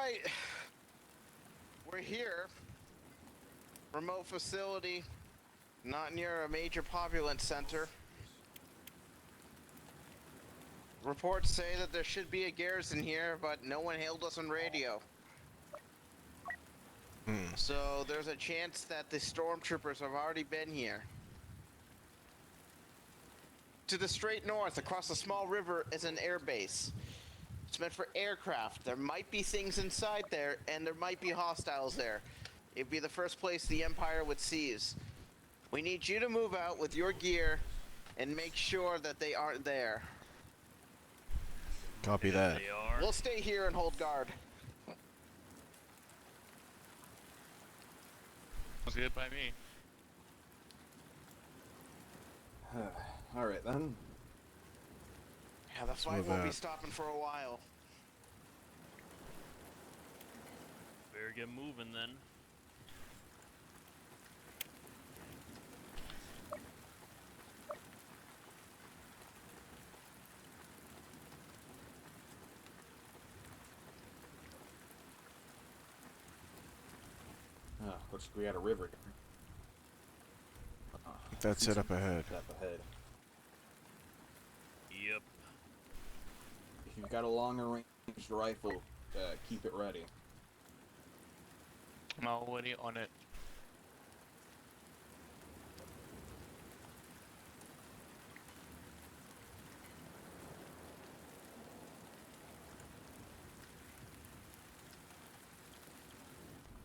Alright. We're here. Remote facility. Not near a major populance center. Reports say that there should be a garrison here, but no one hailed us on radio. So there's a chance that the stormtroopers have already been here. To the straight north, across a small river, is an air base. It's meant for aircraft. There might be things inside there, and there might be hostiles there. It'd be the first place the Empire would seize. We need you to move out with your gear and make sure that they aren't there. Copy that. They are. We'll stay here and hold guard. Sounds good by me. Alright then. Yeah, the fight won't be stopping for a while. Better get moving then. Looks like we had a river. That's it up ahead. Up ahead. Yep. If you've got a longer range rifle, keep it ready. I'm already on it.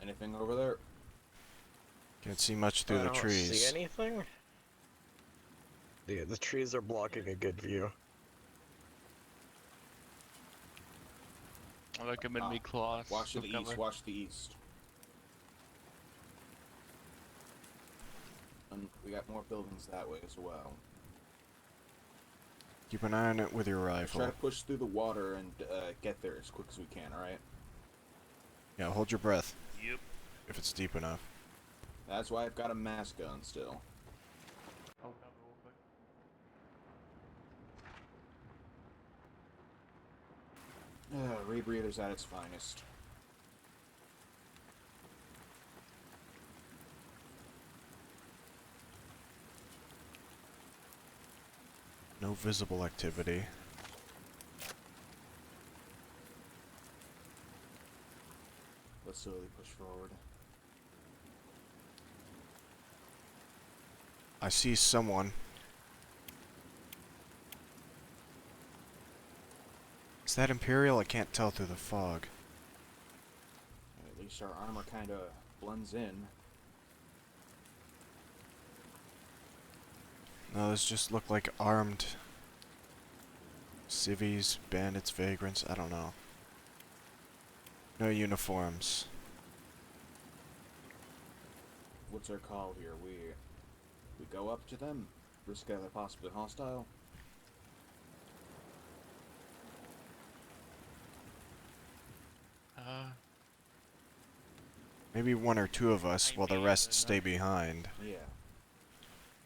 Anything over there? Can't see much through the trees. I don't see anything. The trees are blocking a good view. I recommend me cloths. Watch to the east, watch the east. And we got more buildings that way as well. Keep an eye on it with your rifle. Try to push through the water and get there as quick as we can, alright? Yeah, hold your breath. Yep. If it's deep enough. That's why I've got a mass gun still. Oh, Rebreather's at its finest. No visible activity. Let's slowly push forward. I see someone. Is that Imperial? I can't tell through the fog. At least our armor kinda blends in. No, those just look like armed civvies, bandits, vagrants, I don't know. No uniforms. What's our call here? We go up to them, risk they're possibly hostile. Maybe one or two of us, while the rest stay behind. Yeah.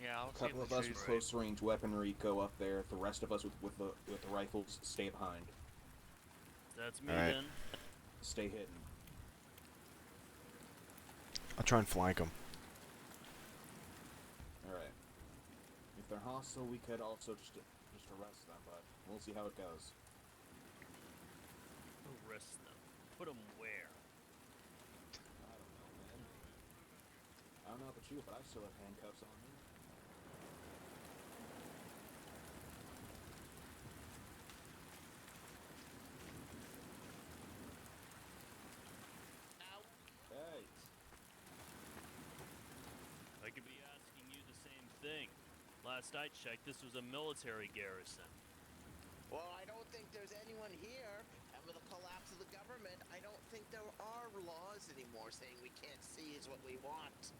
Yeah, I'll A couple of us with close range weaponry go up there. The rest of us with the rifles stay behind. That's me Alright. then. Stay hidden. I'll try and flank them. Alright. If they're hostile, we could also just arrest them, but we'll see how it goes. Arrest them. Put them where? I don't know, man. I don't know about you, but I still have handcuffs on me. Hey. I could be asking you the same thing. Last I checked, this was a military garrison. Well, I don't think there's anyone here. And with the collapse of the government, I don't think there are laws anymore saying we can't seize what we want.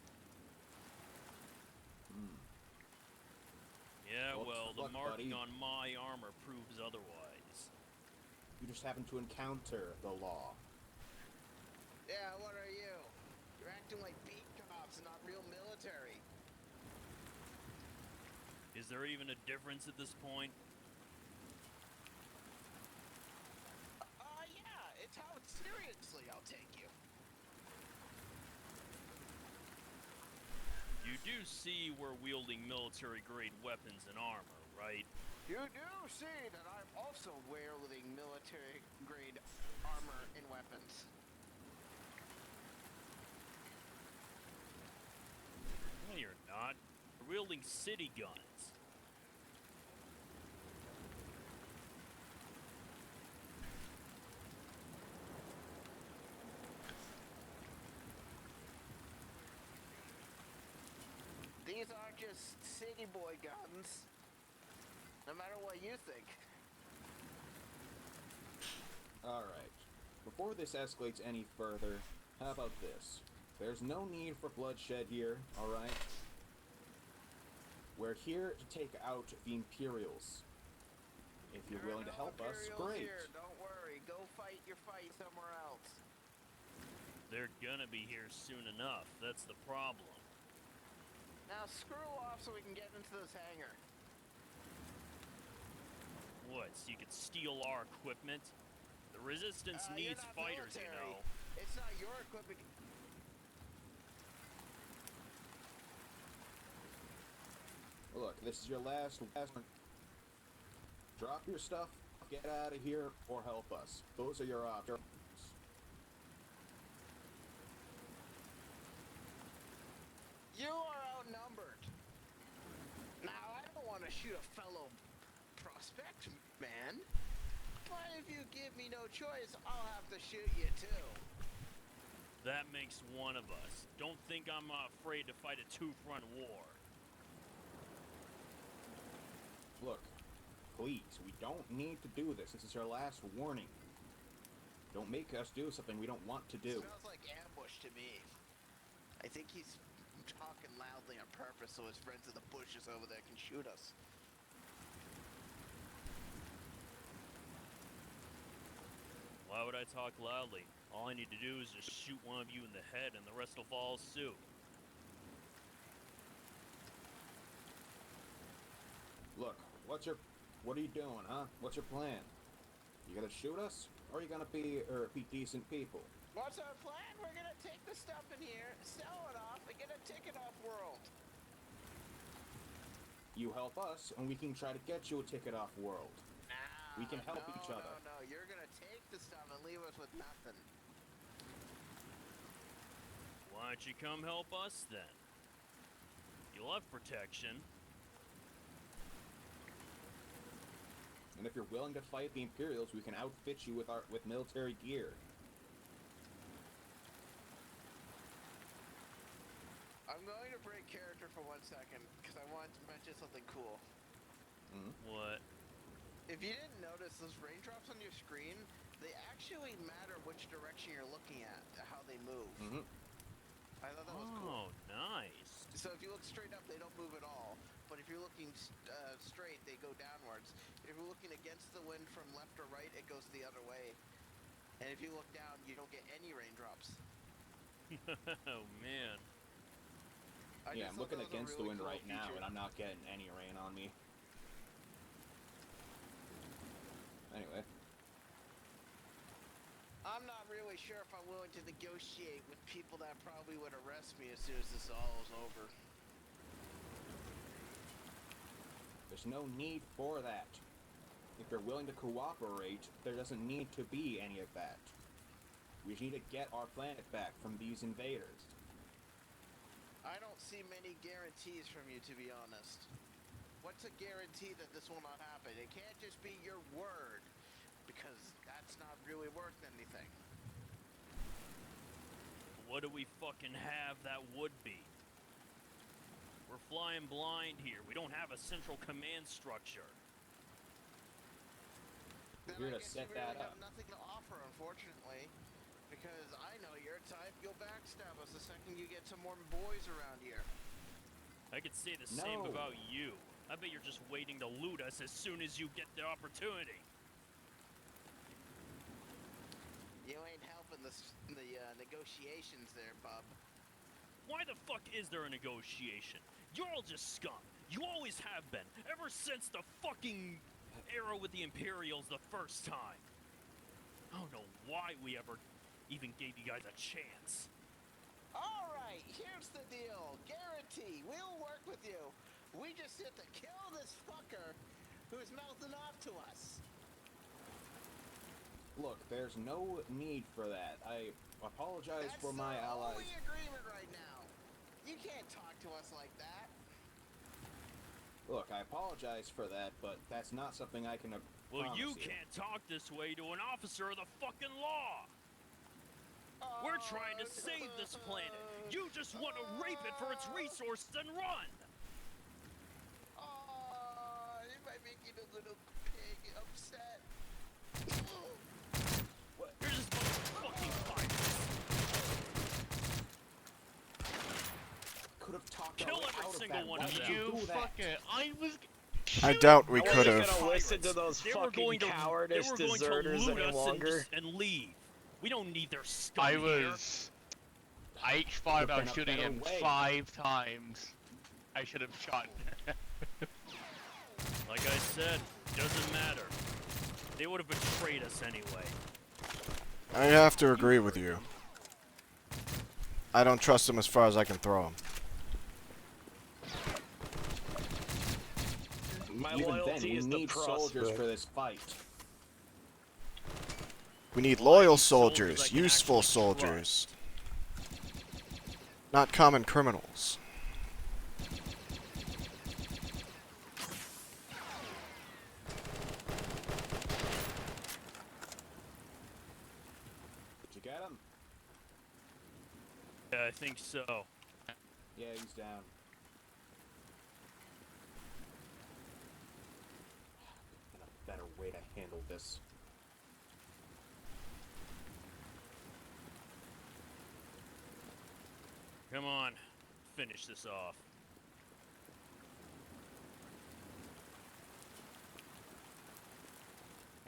Yeah, well, the look, marking buddy. on my armor proves otherwise. You just happen to encounter the law. Yeah, what are you? You're acting like beat cops, not real military. Is there even a difference at this point? Yeah, it's how it's seriously. do see we're wielding military-grade weapons and armor, right? You do see that I'm also wielding military-grade armor and weapons. No, you're not. You're wielding city guns. These aren't just city boy guns. No matter what you think. Alright. Before this escalates any further, how about this? There's no need for bloodshed here, alright? We're here to take out the Imperials. If you're There are willing to no help us, Imperials great. Here. Don't worry. Go fight your fight somewhere else. They're gonna be here soon enough. That's the problem. Now screw off so we can get into this hangar. What, so you could steal our equipment? The Resistance You're needs not fighters, you military. know. It's not your equipment. Look, this is your last one. Drop your stuff, get out of here, or help us. Those are your options. You are outnumbered. Now, I don't want to shoot a fellow prospect, man. But if you give me no choice, I'll have to shoot you too. That makes one of us. Don't think I'm afraid to fight a two-front war. Look, please, we don't need to do this. This is our last warning. Don't make us do something we don't want to do. Smells like ambush to me. I think he's talking loudly on purpose so his friends in the bushes over there can shoot us. Why would I talk loudly? All I need to do is just shoot one of you in the head and the rest will follow suit. Look, what are you doing, huh? What's your plan? You gonna shoot us, or are you gonna be decent people? What's our plan? We're gonna take the stuff in here, sell it off, and get a ticket off world. You help us, and we can try to get you a ticket off world. Nah, We can help each other. No, you're gonna take the stuff and leave us with nothing. Why don't you come help us then? You'll have protection. And if you're willing to fight the Imperials, we can outfit you with military gear. I'm going to break character for 1 second, because I want to mention something cool. What? If you didn't notice, those raindrops on your screen, they actually matter which direction you're looking at, how they move. I thought that was cool. Oh, nice. So if you look straight up, they don't move at all. But if you're looking straight, they go downwards. If you're looking against the wind from left or right, it goes the other way. And if you look down, you don't get any raindrops. Oh, man. Yeah, I'm looking against the wind cool right now, feature. and I'm not getting any rain on me. Anyway. I'm not really sure if I'm willing to negotiate with people that probably would arrest me as soon as this all is over. There's no need for that. If you're willing to cooperate, there doesn't need to be any of that. We just need to get our planet back from these invaders. I don't see many guarantees from you, to be honest. What's a guarantee that this will not happen? It can't just be your word, because that's not really worth anything. What do we fucking have that would be? We're flying blind here. We don't have a central command structure. Then Here I to guess set you really that up. have nothing to offer, unfortunately. Because I know your type, you'll backstab us the second you get some more boys around here. I could say the same No. about you. I bet you're just waiting to loot us as soon as you get the opportunity. You ain't helping the negotiations there, bub. Why the fuck is there a negotiation? You're all just scum. You always have been, ever since the fucking era with the Imperials the first time. I don't know why we ever even gave you guys a chance. Alright, Alright, here's the deal. Guarantee, we'll work with you. We just have to kill this fucker who's mouthing off to us. Look, there's no need for that. I apologize That's for my the allies. only agreement right now. You can't talk to us like that. Look, I apologize for that, but that's not something I can Well, promise you can't talk this way to an officer of the fucking law. We're trying to save this planet. You just want to rape it for its resources and run. It might make you a little pig upset. You're just a bunch of fucking pirates. Could have talked Kill our way every out of single that. one Why of did them. you do that? I doubt we I could wasn't have. gonna listen to those They were fucking going to, cowardice they were going to deserters loot any us longer. and leave. We don't need their scum I here. was. I each fought Could've about been a shooting better him way. 5 times. I should have shot. Like I said, doesn't matter. They would have betrayed us anyway. I have to agree with you. I don't trust them as far as I can throw them. My Even then, loyalty we is the need soldiers prospect. for this fight. We need Well, I loyal need soldiers soldiers, I can useful actually soldiers. Not common criminals. Did you get him? Yeah, I think so. Yeah, he's down. Been a better way to handle this. Come on, finish this off.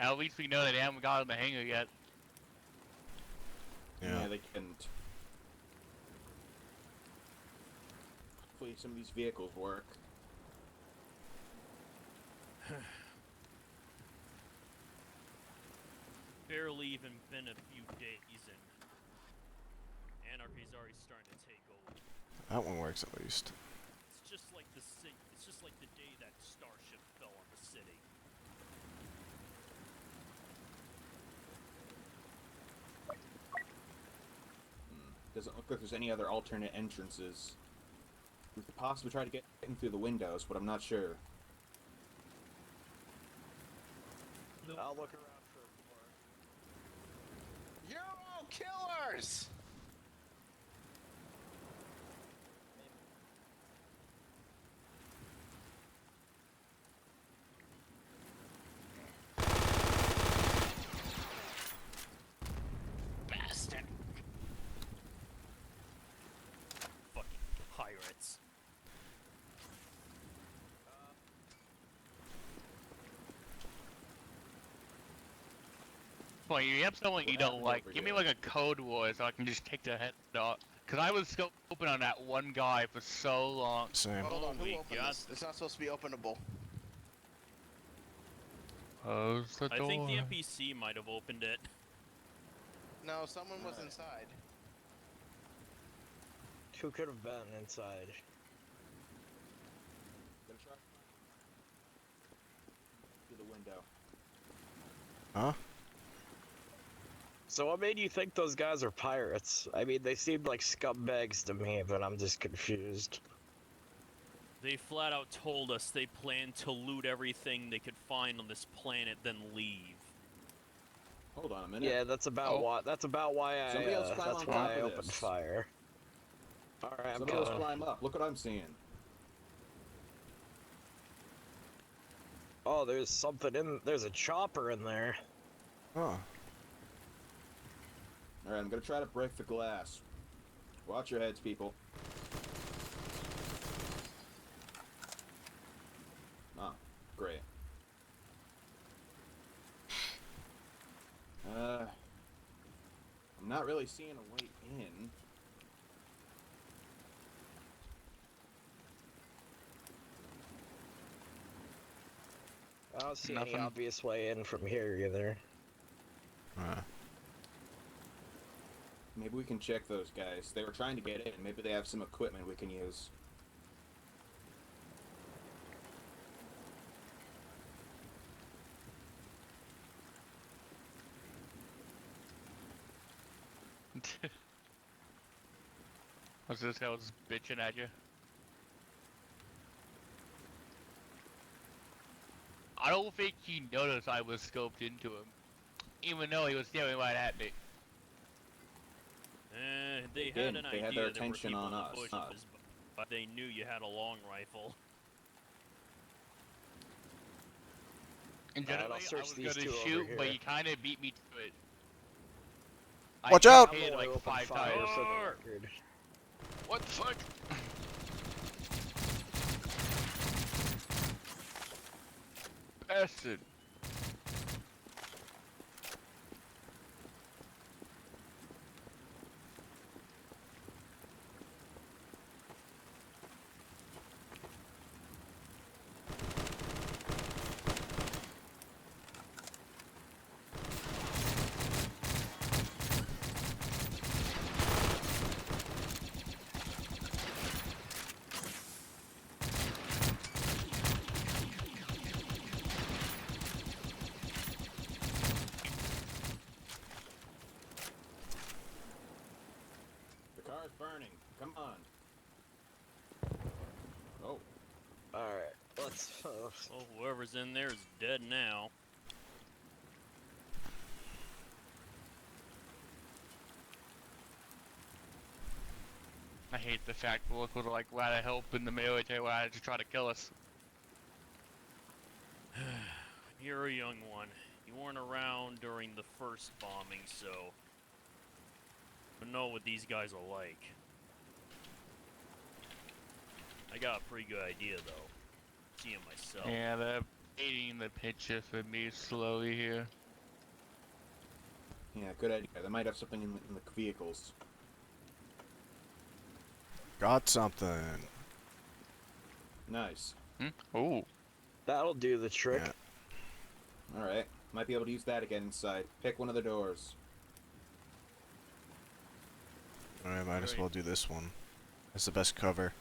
At least we know that they haven't gotten the hangar yet. Yeah. They couldn't. Hopefully some of these vehicles work. Barely even been a few days and anarchy's already starting to take over. That one works at least. It's just like it's just like the day that starship fell on the city. Doesn't look like there's any other alternate entrances. We could possibly try to get in through the windows, but I'm not sure. I'll look around for more. Euro killers! Bastard! Fucking pirates. Well, you have someone you What don't happened like. over Give me here? like a code word so I can just take the head off. Cause I was scoping on that one guy for so long. Same. Hold on, who Holy opened God. this? It's not supposed to be openable. Close the I door. think the NPC might have opened it. No, someone was Alright. inside. Who could have been inside? Gonna try through the window. Huh? So what made you think those guys are pirates? I mean, they seemed like scumbags to me, but I'm just confused. They flat out told us they planned to loot everything they could find on this planet, then leave. Hold on a minute. Yeah, that's about Oh. why. That's about why I. Somebody else climb That's on why top I of opened this. fire. All right, I'm Somebody else coming. climb up. Look what I'm seeing. Oh, there's something in. There's a chopper in there. Oh. Alright, I'm gonna try to break the glass. Watch your heads, people. Ah, great. I'm not really seeing a way in. I don't see Nothing. any obvious way in from here either. Maybe we can check those guys. They were trying to get in. Maybe they have some equipment we can use. Was this guy was bitching at you? I don't think he noticed I was scoped into him, even though he was staring right at me. They They had did. an They idea had their there were attention people on in us, the bushes, huh? but they knew you had a long rifle. And Alright, generally, I'll I search was these gonna two over shoot, but here. he kind of beat me to it. Watch I out! hit I'm the one like who opened 5 fire, times. for the Roar! record. What the fuck? Bastard. The car's burning. Come on. Oh. Alright, let's. Well, whoever's in there is dead now. I hate the fact that look was like glad to help in the military when I just try to kill us. You're a young one. You weren't around during the first bombing, so you know what these guys are like. I got a pretty good idea, though. Seeing myself. Yeah, they're painting the picture for me slowly here. Yeah, good idea. They might have something in the vehicles. Got something. Nice. Oh, That'll do the trick. Yeah. Alright. Might be able to use that again inside. Pick one of the doors. I might as well do this one. It's the best cover.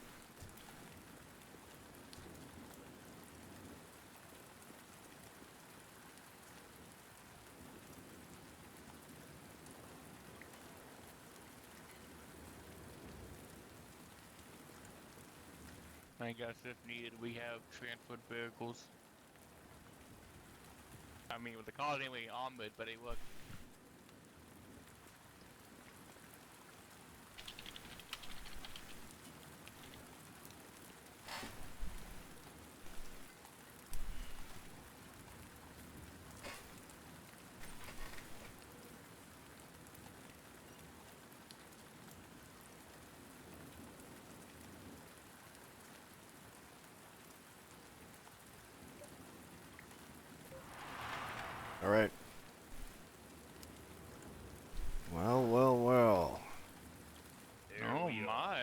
I guess if needed, we have transport vehicles. I mean, with the cars anyway armored, but hey, look. Alright. Well, well, well. There Oh we are. my.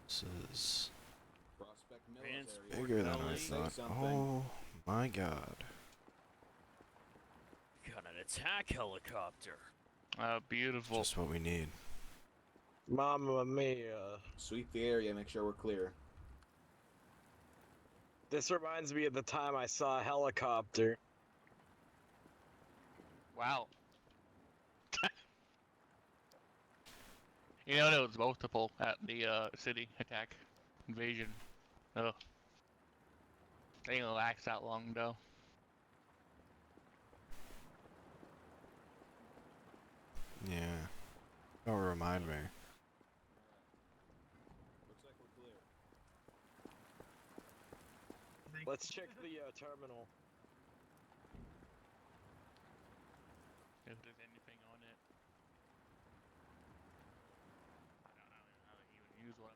This is Prospect Transport military. bigger than I Belly. Say thought. something. Oh my god. Got an attack helicopter. Beautiful. Just what we need. Mamma mia. Sweep the area, make sure we're clear. This reminds me of the time I saw a helicopter. Wow. You know, there was multiple at the city attack invasion. Oh. They didn't last that long though. Yeah. Don't remind me. Looks like we're clear. Let's check the terminal. If there's anything on it. I don't even use one.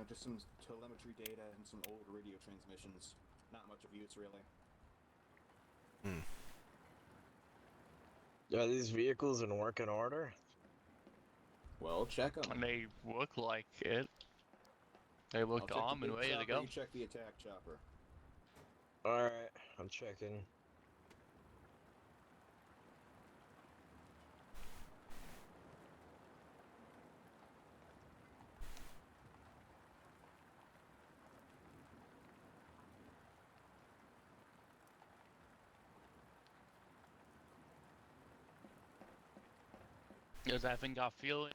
just some telemetry data and some old radio transmissions. Not much of use, really. Are these vehicles in working order? Well, check them. And they look like it. They look calm and ready to go. You check the attack chopper. Alright, I'm checking. Does that thing got feeling?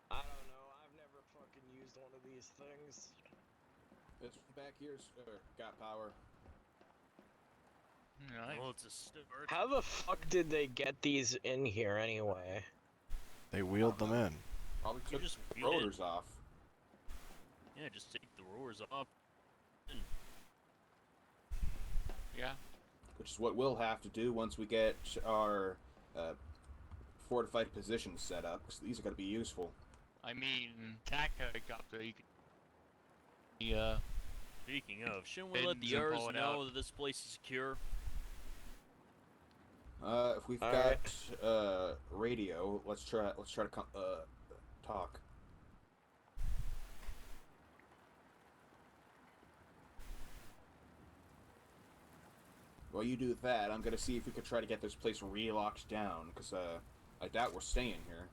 I don't know, I've never fucking used one of these things. This back here's got power. Nice. Well, it's a start. How the fuck did they get these in here anyway? They wheeled them in. Probably You took just the wheel it. rotors off. Yeah, just take the rowers off. Yeah. Which is what we'll have to do once we get our fortified positions set up, because these are going to be useful. I mean, attack helicopter. You can. Yeah. Speaking of, shouldn't we let the Engine Rs pulling know out. that this place is secure? If we've got radio, let's try to talk. While you do that, I'm gonna see if we could try to get this place re-locked down, because I doubt we're staying here.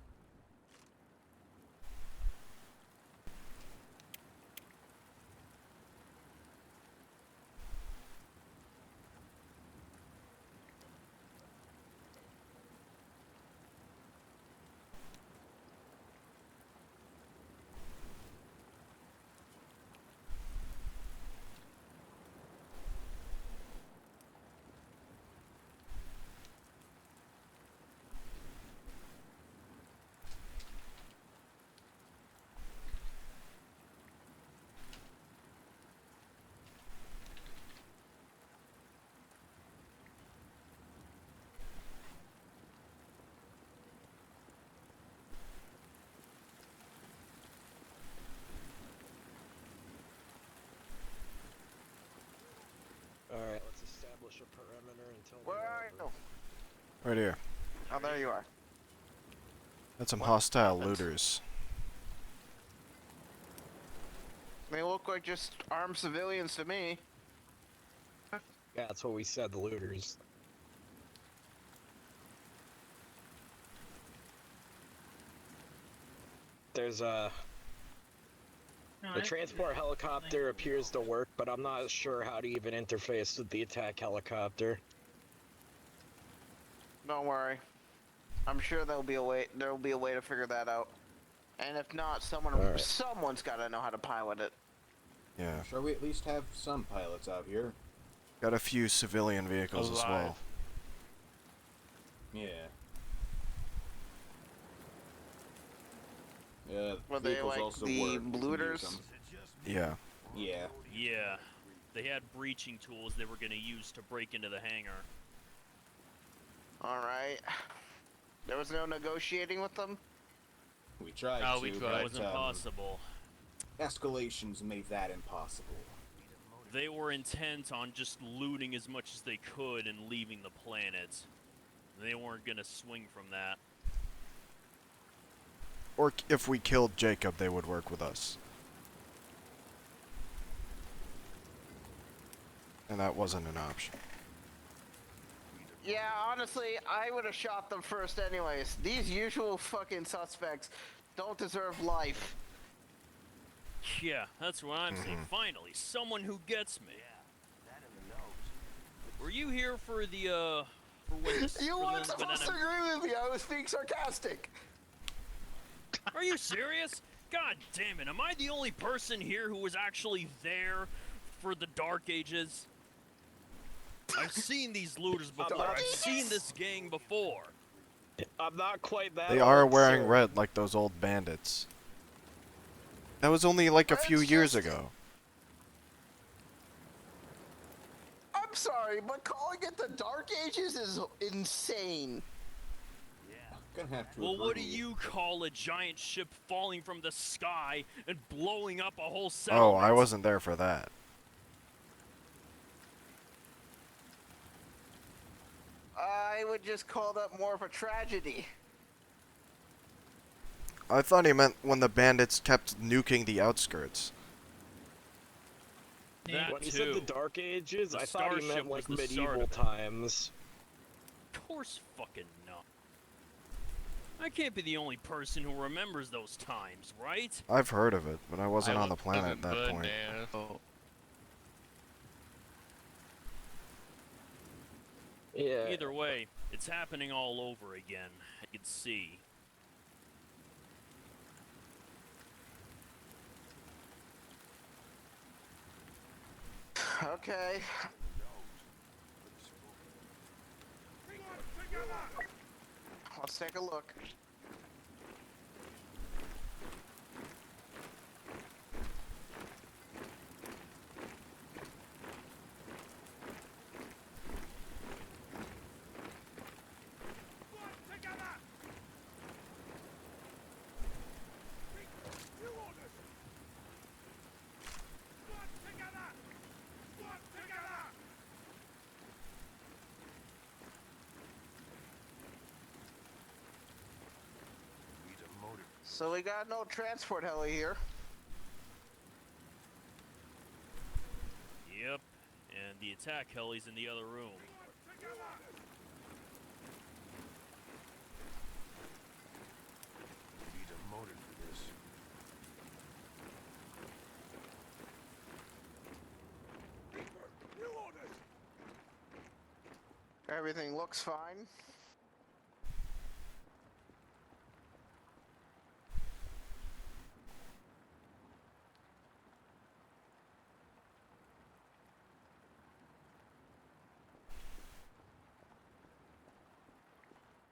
Alright, let's establish a perimeter until Where are you? Right here. Oh, there you are. That's some hostile looters. They look like just armed civilians to me. Yeah, that's what we said, the looters. There's a... The transport helicopter appears to work, but I'm not sure how to even interface with the attack helicopter. Don't worry. I'm sure there'll be a way. There'll be a way to figure that out. And if not, Alright. someone's got to know how to pilot it. Yeah. Sure, we at least have some pilots out here. Got a few civilian vehicles as well. Alive. Yeah. Yeah, Were they vehicles like also the work. We can use looters? them. Yeah. Yeah. Yeah. They had breaching tools they were going to use to break into the hangar. All right. There was no negotiating with them. We tried Oh, to, we tried. but That was impossible. escalations made that impossible. They were intent on just looting as much as they could and leaving the planet. They weren't going to swing from that. Or if we killed Jacob, they would work with us. And that wasn't an option. Yeah, honestly, I would have shot them first anyways. These usual fucking suspects don't deserve life. Yeah, that's what I'm saying. Finally, someone who gets me. Were you here for the, for when this... You for weren't the supposed to agree with me. I was being sarcastic. Are you serious? God damn it, am I the only person here who was actually there for the Dark Ages? I've seen these looters before. I've seen this gang before. I'm not quite that They are old, wearing sir. red like those old bandits. That was only like a few Red's years just- ago. I'm sorry, but calling it the Dark Ages is insane. Gonna have to Well, what do agree. you call a giant ship falling from the sky and blowing up a whole Oh, settlement? I wasn't there for that. I would just call that more of a tragedy. I thought he meant when the bandits kept nuking the outskirts. That When he said the too. Dark Ages, The I thought he starship meant was like the start medieval of it. times. Of course fucking not. I can't be the only person who remembers those times, right? I've heard of it, but I wasn't I on the planet at wasn't that born point. there, so Yeah. Either way, it's happening all over again. You can see. Okay. Let's take a look. So we got no transport heli here. Yep. And the attack heli's in the other room. Everything looks fine.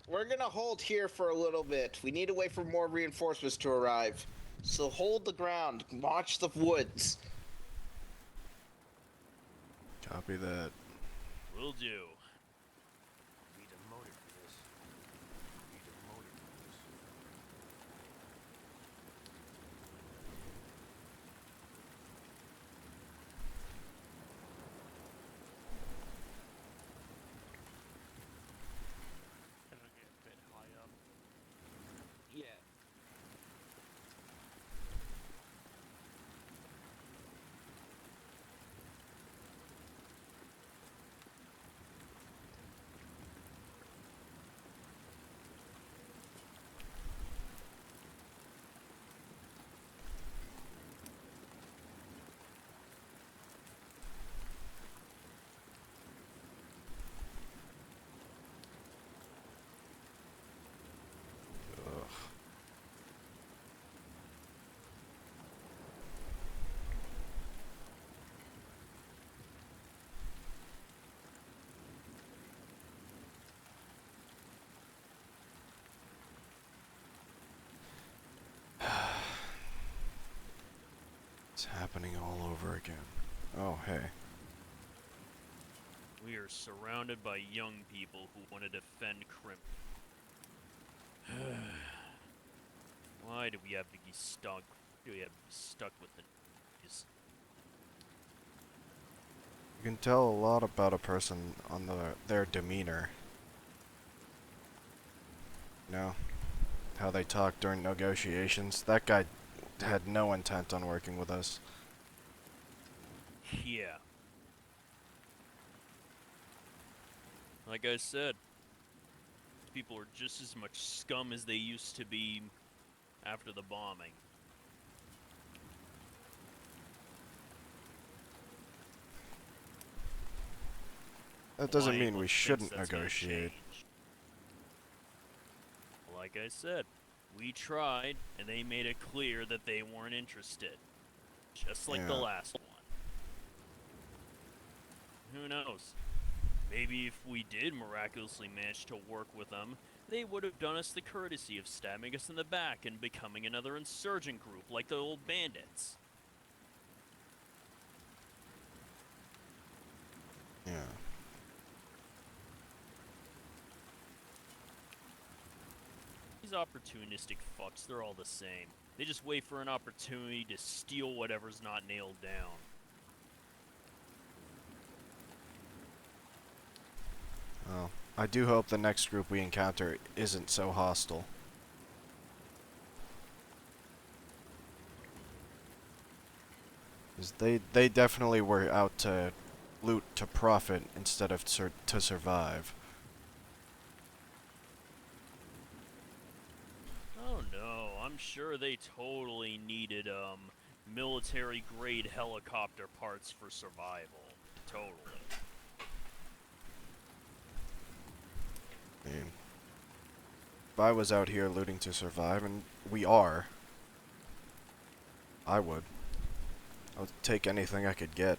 We're gonna hold here for a little bit. We need to wait for more reinforcements to arrive. So hold the ground. Watch the woods. Copy that. Will do. it'll get a bit high up. Yeah. Ugh. It's happening all over again. Oh, hey. We are surrounded by young people who want to defend Crimp. Why do we have to be stuck? Do we have to be stuck with the these? You can tell a lot about a person on their demeanor. You know, how they talk during negotiations. That guy had no intent on working with us. Yeah. Like I said, people are just as much scum as they used to be after the bombing. That doesn't Why mean anyone we thinks shouldn't that's gonna negotiate. change. Like I said, we tried, and they made it clear that they weren't interested. Just like the Yeah. last one. Who knows? Maybe if we did miraculously manage to work with them, they would have done us the courtesy of stabbing us in the back and becoming another insurgent group like the old bandits. Yeah. These opportunistic fucks, they're all the same. They just wait for an opportunity to steal whatever's not nailed down. Well, I do hope the next group we encounter isn't so hostile. 'Cause they definitely were out to loot to profit instead of to survive. Oh no, I'm sure they totally needed, military-grade helicopter parts for survival. Totally. I mean, if I was out here looting to survive, and we are, I would. I would take anything I could get.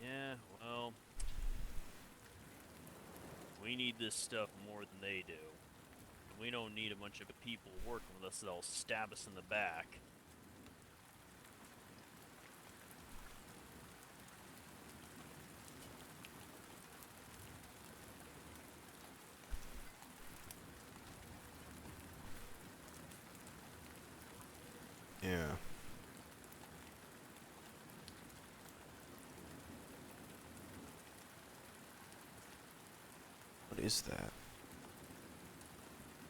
Yeah, well, we need this stuff more than they do. We don't need a bunch of people working with us that'll stab us in the back. Yeah. What is that?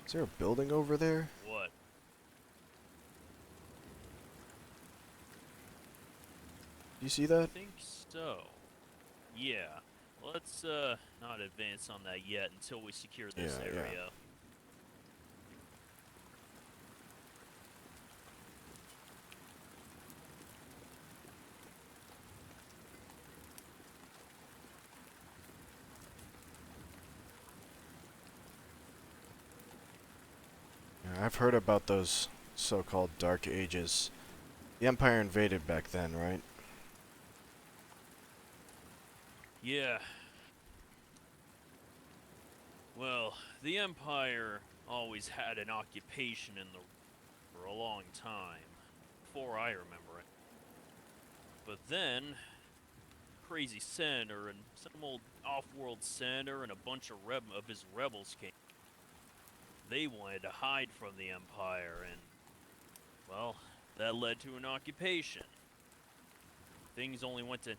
Is there a building over there? What? Do you see I that? think so. Yeah. Let's, not advance on that yet until we secure this Yeah, yeah. area. Yeah, I've heard about those so-called Dark Ages. The Empire invaded back then, right? Yeah. Well, the Empire always had an occupation in the for a long time, before I remember it. But then, crazy senator and some old off-world senator and a bunch of his rebels came. They wanted to hide from the Empire, and well, that led to an occupation. Things only went to.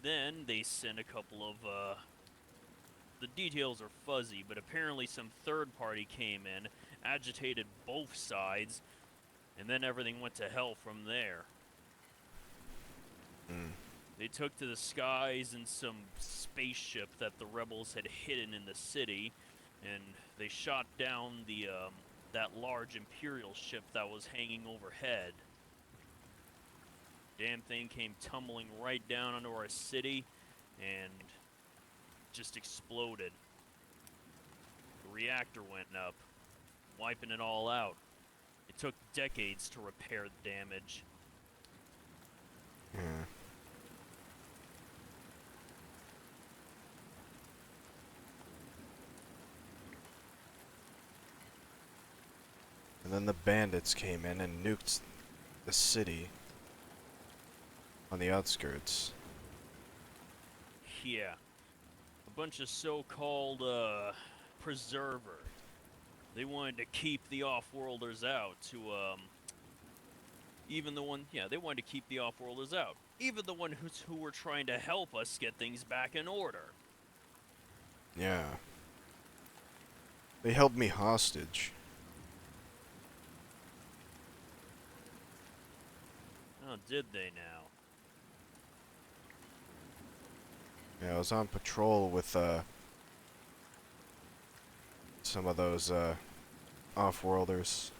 Then they sent a couple of the details are fuzzy, but apparently some third party came in, agitated both sides, and then everything went to hell from there. Mm. They took to the skies in some spaceship that the rebels had hidden in the city, and they shot down the that large Imperial ship that was hanging overhead. Damn thing came tumbling right down onto our city, and just exploded. The reactor went up, wiping it all out. It took decades to repair the damage. Yeah. And then the bandits came in and nuked the city on the outskirts. Yeah. A bunch of so-called, preservers. They wanted to keep the off-worlders out to, they wanted to keep the off-worlders out. Even the one who were trying to help us get things back in order. Yeah. They held me hostage. Oh, did they now? Yeah, I was on patrol with, some of those, off-worlders.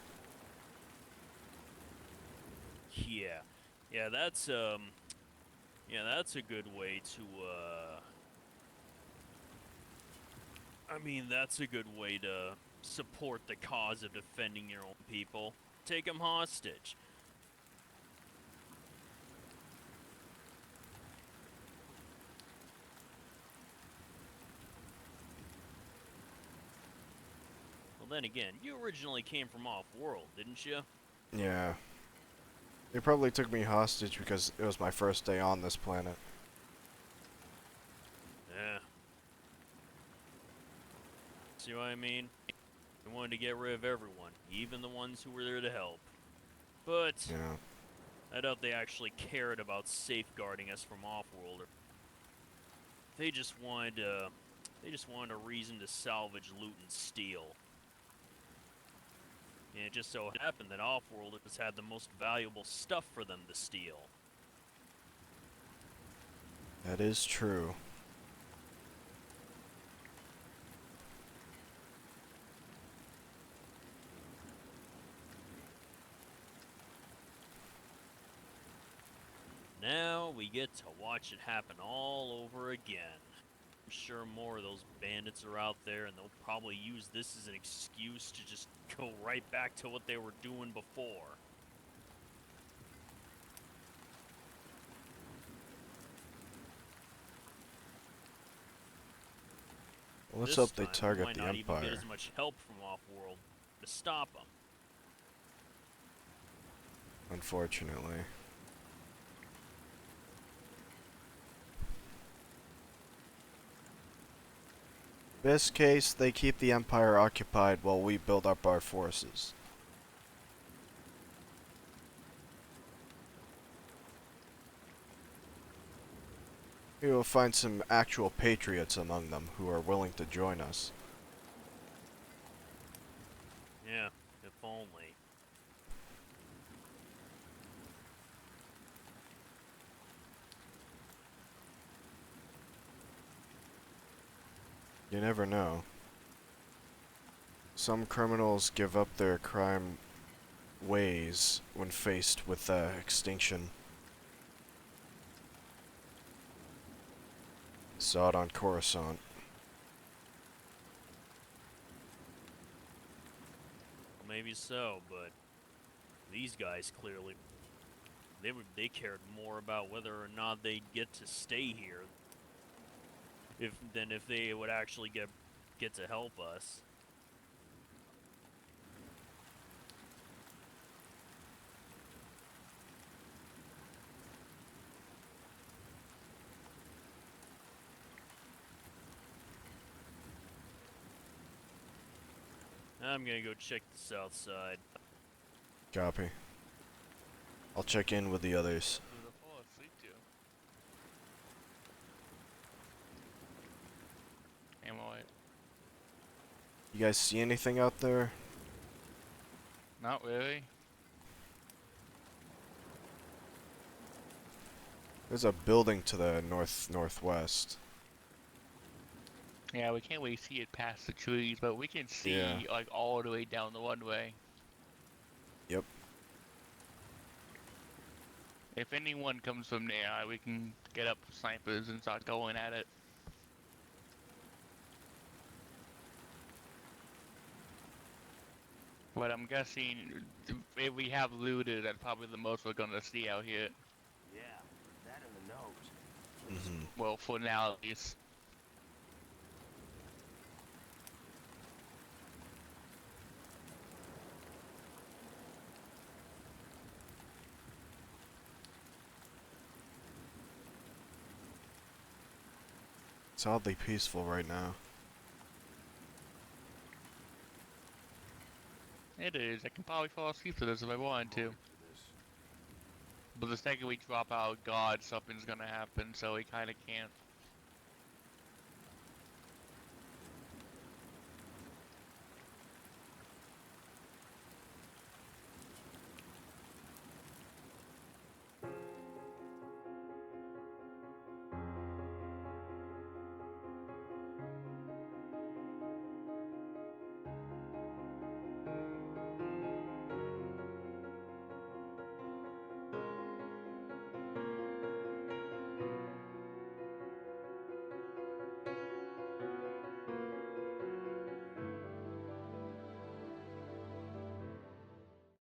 Yeah. Yeah, that's a good way to, I mean, that's a good way to support the cause of defending your own people. take him hostage. Well, then again, you originally came from off-world, didn't you? Yeah. They probably took me hostage because it was my first day on this planet. Yeah. See what I mean? They wanted to get rid of everyone, even the ones who were there to help. But Yeah. I doubt they actually cared about safeguarding us from off-world. They just wanted a reason to salvage, loot, and steal. And it just so happened that off-worlders had the most valuable stuff for them to steal. That is true. Now we get to watch it happen all over again. I'm sure more of those bandits are out there, and they'll probably use this as an excuse to just go right back to what they were doing before. Let's This hope they time, we target might the not even Empire. get as much help from off-world to stop them. Unfortunately. Best case, they keep the Empire occupied while we build up our forces. We will find some actual patriots among them who are willing to join us. Yeah, if only. You never know. Some criminals give up their crime ways when faced with extinction. Saw it on Coruscant. Maybe so, but these guys clearly they cared more about whether or not they'd get to stay here than if they would actually get to help us. I'm gonna go check the south side. Copy. I'll check in with the others. Who the fall asleep to? Am I? You guys see anything out there? Not really. There's a building to the northwest. Yeah, we can't really see it past the trees, but we can see Yeah. like all the way down the one way. Yep. If anyone comes from there, we can get up snipers and start going at it. But I'm guessing if we have looted, that's probably the most we're gonna see out here. Yeah, that in the nose. Mm-hmm. Well, for now at least. It's oddly peaceful right now. It is. I can probably fall asleep to this if I wanted to. But the second we drop out God, something's gonna happen, so we kinda can't.